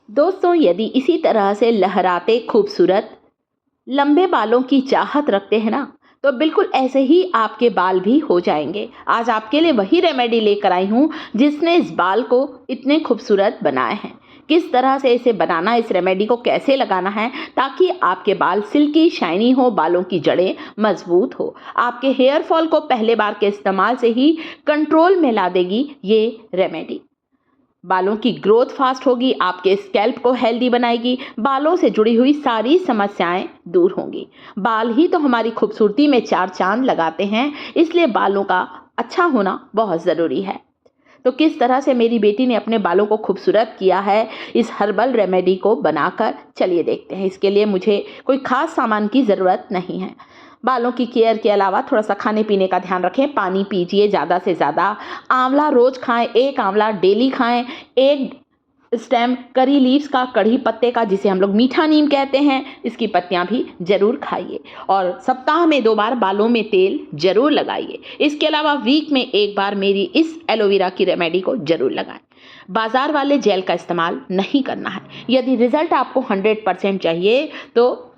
दोस्तों, यदि इसी तरह से लहराते खूबसूरत लंबे बालों की चाहत रखते हैं ना, तो बिल्कुल ऐसे ही आपके बाल भी हो जाएंगे। आज आपके लिए वही रेमेडी लेकर आई हूँ जिसने इस बाल को इतने खूबसूरत बनाए हैं। किस तरह से इसे बनाना, इस रेमेडी को कैसे लगाना है ताकि आपके बाल सिल्की शाइनी हो, बालों की जड़ें मजबूत हो। आपके हेयर फॉल को पहले बार के इस्तेमाल से ही कंट्रोल में ला देगी ये रेमेडी। बालों की ग्रोथ फास्ट होगी, आपके स्कैल्प को हेल्दी बनाएगी, बालों से जुड़ी हुई सारी समस्याएं दूर होंगी। बाल ही तो हमारी खूबसूरती में चार चांद लगाते हैं, इसलिए बालों का अच्छा होना बहुत ज़रूरी है। तो किस तरह से मेरी बेटी ने अपने बालों को खूबसूरत किया है इस हर्बल रेमेडी को बनाकर, चलिए देखते हैं। इसके लिए मुझे कोई ख़ास सामान की ज़रूरत नहीं है। बालों की केयर के अलावा थोड़ा सा खाने पीने का ध्यान रखें, पानी पीजिए ज़्यादा से ज़्यादा, आंवला रोज़ खाएं, एक आंवला डेली खाएं, एक स्टेम करी लीव्स का, कढ़ी पत्ते का जिसे हम लोग मीठा नीम कहते हैं, इसकी पत्तियां भी जरूर खाइए और सप्ताह में 2 बार बालों में तेल जरूर लगाइए। इसके अलावा वीक में 1 बार मेरी इस एलोवेरा की रेमेडी को जरूर लगाएं। बाजार वाले जेल का इस्तेमाल नहीं करना है। यदि रिजल्ट आपको 100% चाहिए तो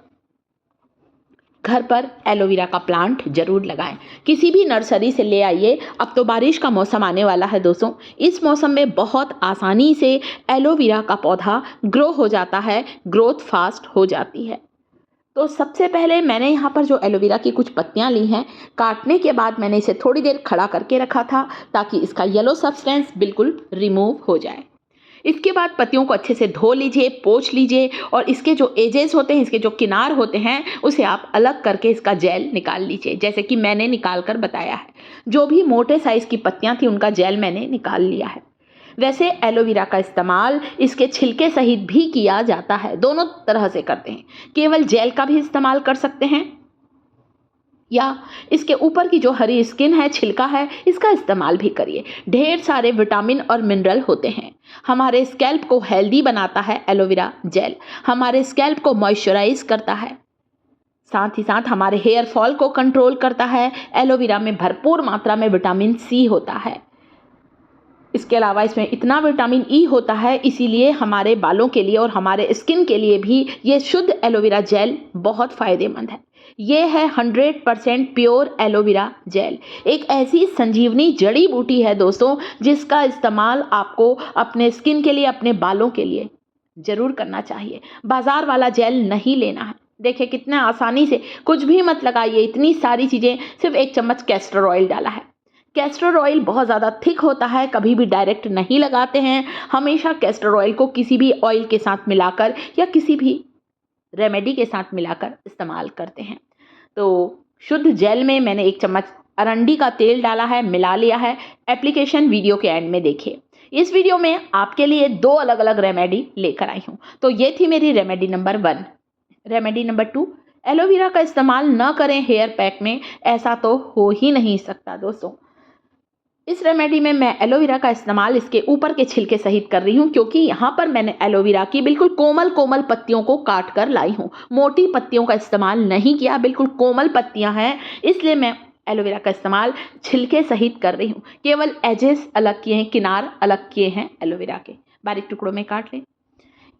घर पर एलोवेरा का प्लांट जरूर लगाएं। किसी भी नर्सरी से ले आइए। अब तो बारिश का मौसम आने वाला है दोस्तों, इस मौसम में बहुत आसानी से एलोवेरा का पौधा ग्रो हो जाता है, ग्रोथ फास्ट हो जाती है। तो सबसे पहले मैंने यहाँ पर जो एलोवेरा की कुछ पत्तियाँ ली हैं, काटने के बाद मैंने इसे थोड़ी देर खड़ा करके रखा था ताकि इसका येलो सब्सटेंस बिल्कुल रिमूव हो जाए। इसके बाद पत्तियों को अच्छे से धो लीजिए, पोंछ लीजिए और इसके जो एजेस होते हैं, इसके जो किनार होते हैं, उसे आप अलग करके इसका जेल निकाल लीजिए, जैसे कि मैंने निकाल कर बताया है। जो भी मोटे साइज़ की पत्तियां थी उनका जेल मैंने निकाल लिया है। वैसे एलोवेरा का इस्तेमाल इसके छिलके सहित भी किया जाता है, दोनों तरह से करते हैं। केवल जेल का भी इस्तेमाल कर सकते हैं या इसके ऊपर की जो हरी स्किन है, छिलका है, इसका इस्तेमाल भी करिए। ढेर सारे विटामिन और मिनरल होते हैं। हमारे स्कैल्प को हेल्दी बनाता है एलोवेरा जेल, हमारे स्कैल्प को मॉइस्चराइज करता है, साथ ही साथ हमारे हेयर फॉल को कंट्रोल करता है। एलोवेरा में भरपूर मात्रा में विटामिन सी होता है। इसके अलावा इसमें इतना विटामिन ई होता है, इसीलिए हमारे बालों के लिए और हमारे स्किन के लिए भी ये शुद्ध एलोवेरा जेल बहुत फ़ायदेमंद है। ये है 100% प्योर एलोवेरा जेल। एक ऐसी संजीवनी जड़ी बूटी है दोस्तों, जिसका इस्तेमाल आपको अपने स्किन के लिए, अपने बालों के लिए ज़रूर करना चाहिए। बाज़ार वाला जेल नहीं लेना है। देखिए कितने आसानी से, कुछ भी मत लगाइए, इतनी सारी चीज़ें, सिर्फ 1 चम्मच कैस्टर ऑयल डाला है। कैस्टर ऑयल बहुत ज़्यादा थिक होता है, कभी भी डायरेक्ट नहीं लगाते हैं। हमेशा कैस्टर ऑयल को किसी भी ऑयल के साथ मिलाकर या किसी भी रेमेडी के साथ मिलाकर इस्तेमाल करते हैं। तो शुद्ध जेल में मैंने 1 चम्मच अरंडी का तेल डाला है, मिला लिया है। एप्लीकेशन वीडियो के एंड में देखिए। इस वीडियो में आपके लिए 2 अलग अलग रेमेडी लेकर आई हूँ। तो ये थी मेरी remedy number 1। Remedy number 2, aloe vera का इस्तेमाल न करें हेयर पैक में, ऐसा तो हो ही नहीं सकता दोस्तों। इस रेमेडी में मैं एलोवेरा का इस्तेमाल इसके ऊपर के छिलके सहित कर रही हूँ, क्योंकि यहाँ पर मैंने एलोवेरा की बिल्कुल कोमल कोमल पत्तियों को काट कर लाई हूँ। मोटी पत्तियों का इस्तेमाल नहीं किया, बिल्कुल कोमल पत्तियाँ हैं, इसलिए मैं एलोवेरा का इस्तेमाल छिलके सहित कर रही हूँ। केवल एजेस अलग किए हैं, किनार अलग किए हैं एलोवेरा के। बारीक टुकड़ों में काट लें।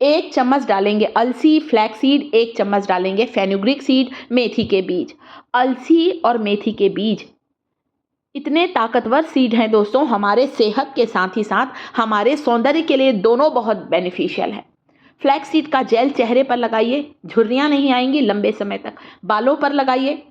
1 चम्मच डालेंगे अलसी फ्लैक्स सीड, 1 चम्मच डालेंगे फेनुग्रीक सीड, मेथी के बीज। अलसी और मेथी के बीज इतने ताकतवर सीड हैं दोस्तों, हमारे सेहत के साथ ही साथ हमारे सौंदर्य के लिए दोनों बहुत बेनिफिशियल है। फ्लैक्स सीड का जेल चेहरे पर लगाइए, झुर्रियाँ नहीं आएंगी लंबे समय तक। बालों पर लगाइए,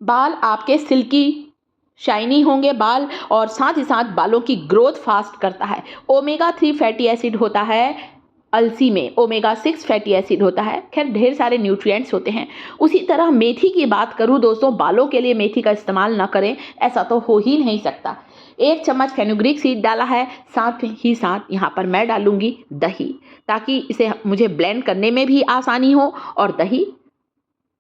बाल आपके सिल्की शाइनी होंगे बाल, और साथ ही साथ बालों की ग्रोथ फास्ट करता है। ओमेगा 3 फैटी एसिड होता है अलसी में, ओमेगा 6 फैटी एसिड होता है, खैर ढेर सारे न्यूट्रिएंट्स होते हैं। उसी तरह मेथी की बात करूं दोस्तों, बालों के लिए मेथी का इस्तेमाल न करें ऐसा तो हो ही नहीं सकता। 1 चम्मच फेनुग्रीक सीड डाला है, साथ ही साथ यहाँ पर मैं डालूंगी दही, ताकि इसे मुझे ब्लेंड करने में भी आसानी हो। और दही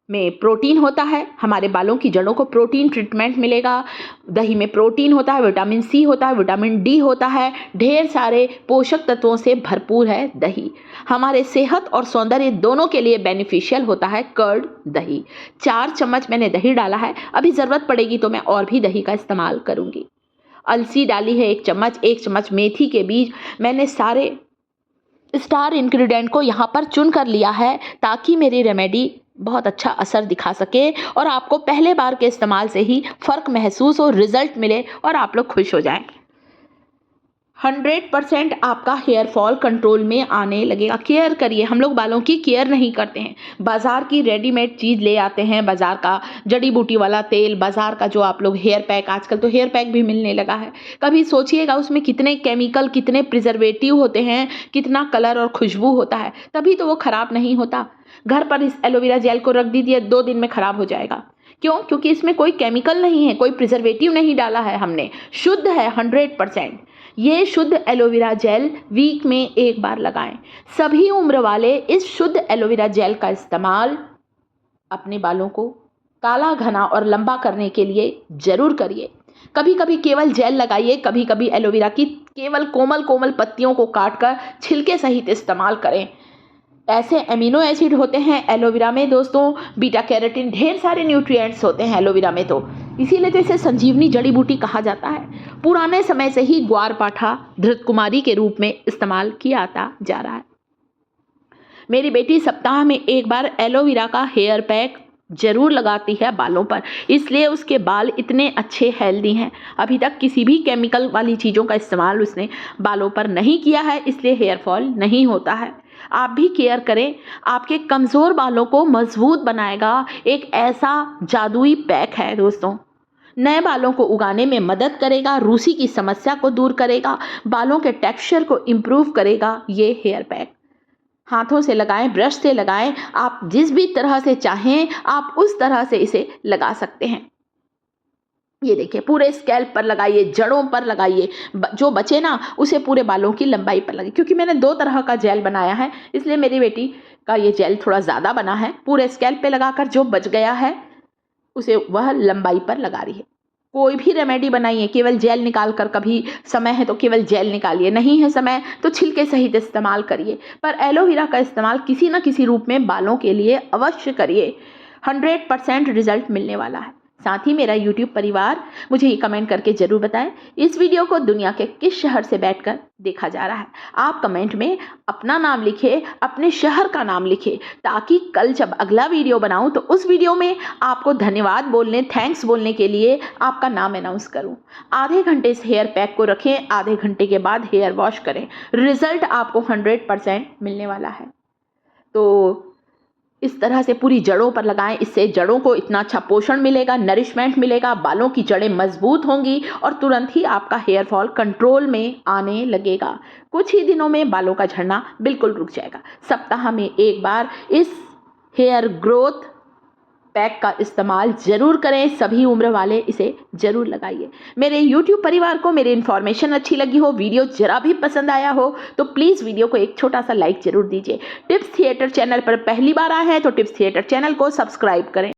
में प्रोटीन होता है, हमारे बालों की जड़ों को प्रोटीन ट्रीटमेंट मिलेगा। दही में प्रोटीन होता है, विटामिन सी होता है, विटामिन डी होता है, ढेर सारे पोषक तत्वों से भरपूर है दही। हमारे सेहत और सौंदर्य दोनों के लिए बेनिफिशियल होता है कर्ड दही। 4 चम्मच मैंने दही डाला है, अभी ज़रूरत पड़ेगी तो मैं और भी दही का इस्तेमाल करूँगी। अलसी डाली है 1 चम्मच, 1 चम्मच मेथी के बीज। मैंने सारे स्टार इंग्रेडिएंट को यहाँ पर चुन कर लिया है ताकि मेरी रेमेडी बहुत अच्छा असर दिखा सके और आपको पहले बार के इस्तेमाल से ही फ़र्क महसूस हो, रिजल्ट मिले और आप लोग खुश हो जाएं। 100% आपका हेयर फॉल कंट्रोल में आने लगेगा। केयर करिए, हम लोग बालों की केयर नहीं करते हैं। बाज़ार की रेडीमेड चीज़ ले आते हैं, बाज़ार का जड़ी बूटी वाला तेल, बाज़ार का जो आप लोग हेयर पैक, आजकल तो हेयर पैक भी मिलने लगा है। कभी सोचिएगा उसमें कितने केमिकल, कितने प्रिजर्वेटिव होते हैं, कितना कलर और खुशबू होता है, तभी तो वो ख़राब नहीं होता। घर पर इस एलोवेरा जेल को रख दीजिए, 2 दिन में ख़राब हो जाएगा। क्यों? क्योंकि इसमें कोई केमिकल नहीं है, कोई प्रिजर्वेटिव नहीं डाला है हमने, शुद्ध है 100%। ये शुद्ध एलोवेरा जेल वीक में 1 बार लगाएं। सभी उम्र वाले इस शुद्ध एलोवेरा जेल का इस्तेमाल अपने बालों को काला, घना और लंबा करने के लिए ज़रूर करिए। कभी कभी केवल जेल लगाइए, कभी कभी एलोवेरा की केवल कोमल कोमल पत्तियों को काटकर छिलके सहित इस्तेमाल करें। ऐसे एमिनो एसिड होते हैं एलोवेरा में दोस्तों, बीटा कैरोटीन, ढेर सारे न्यूट्रिएंट्स होते हैं एलोवेरा में, तो इसीलिए तो इसे संजीवनी जड़ी बूटी कहा जाता है। पुराने समय से ही ग्वारपाठा धृत कुमारी के रूप में इस्तेमाल किया आता जा रहा है। मेरी बेटी सप्ताह में 1 बार एलोवेरा का हेयर पैक जरूर लगाती है बालों पर, इसलिए उसके बाल इतने अच्छे हेल्दी हैं। अभी तक किसी भी केमिकल वाली चीज़ों का इस्तेमाल उसने बालों पर नहीं किया है, इसलिए हेयर फॉल नहीं होता है। आप भी केयर करें, आपके कमज़ोर बालों को मजबूत बनाएगा। एक ऐसा जादुई पैक है दोस्तों, नए बालों को उगाने में मदद करेगा, रूसी की समस्या को दूर करेगा, बालों के टेक्सचर को इम्प्रूव करेगा। ये हेयर पैक हाथों से लगाएं, ब्रश से लगाएं, आप जिस भी तरह से चाहें आप उस तरह से इसे लगा सकते हैं। ये देखिए, पूरे स्कैल्प पर लगाइए, जड़ों पर लगाइए, जो बचे ना उसे पूरे बालों की लंबाई पर लगाइए। क्योंकि मैंने 2 तरह का जेल बनाया है, इसलिए मेरी बेटी का ये जेल थोड़ा ज़्यादा बना है। पूरे स्कैल्प पे लगाकर जो बच गया है उसे वह लंबाई पर लगा रही है। कोई भी रेमेडी बनाइए, केवल जेल निकाल कर, कभी समय है तो केवल जेल निकालिए, नहीं है समय तो छिलके सहित इस्तेमाल करिए, पर एलोवेरा का इस्तेमाल किसी न किसी रूप में बालों के लिए अवश्य करिए। 100% रिजल्ट मिलने वाला है। साथ ही मेरा YouTube परिवार मुझे ये कमेंट करके ज़रूर बताएं, इस वीडियो को दुनिया के किस शहर से बैठकर देखा जा रहा है। आप कमेंट में अपना नाम लिखें, अपने शहर का नाम लिखें, ताकि कल जब अगला वीडियो बनाऊं तो उस वीडियो में आपको धन्यवाद बोलने, थैंक्स बोलने के लिए आपका नाम अनाउंस करूं। आधे घंटे इस हेयर पैक को रखें, आधे घंटे के बाद हेयर वॉश करें, रिजल्ट आपको 100% मिलने वाला है। तो इस तरह से पूरी जड़ों पर लगाएं, इससे जड़ों को इतना अच्छा पोषण मिलेगा, नरिशमेंट मिलेगा, बालों की जड़ें मजबूत होंगी और तुरंत ही आपका हेयर फॉल कंट्रोल में आने लगेगा। कुछ ही दिनों में बालों का झड़ना बिल्कुल रुक जाएगा। सप्ताह में 1 बार इस हेयर ग्रोथ पैक का इस्तेमाल ज़रूर करें, सभी उम्र वाले इसे ज़रूर लगाइए। मेरे YouTube परिवार को मेरी इन्फॉर्मेशन अच्छी लगी हो, वीडियो ज़रा भी पसंद आया हो तो प्लीज़ वीडियो को एक छोटा सा लाइक ज़रूर दीजिए। टिप्स थिएटर चैनल पर पहली बार आए हैं तो टिप्स थिएटर चैनल को सब्सक्राइब करें।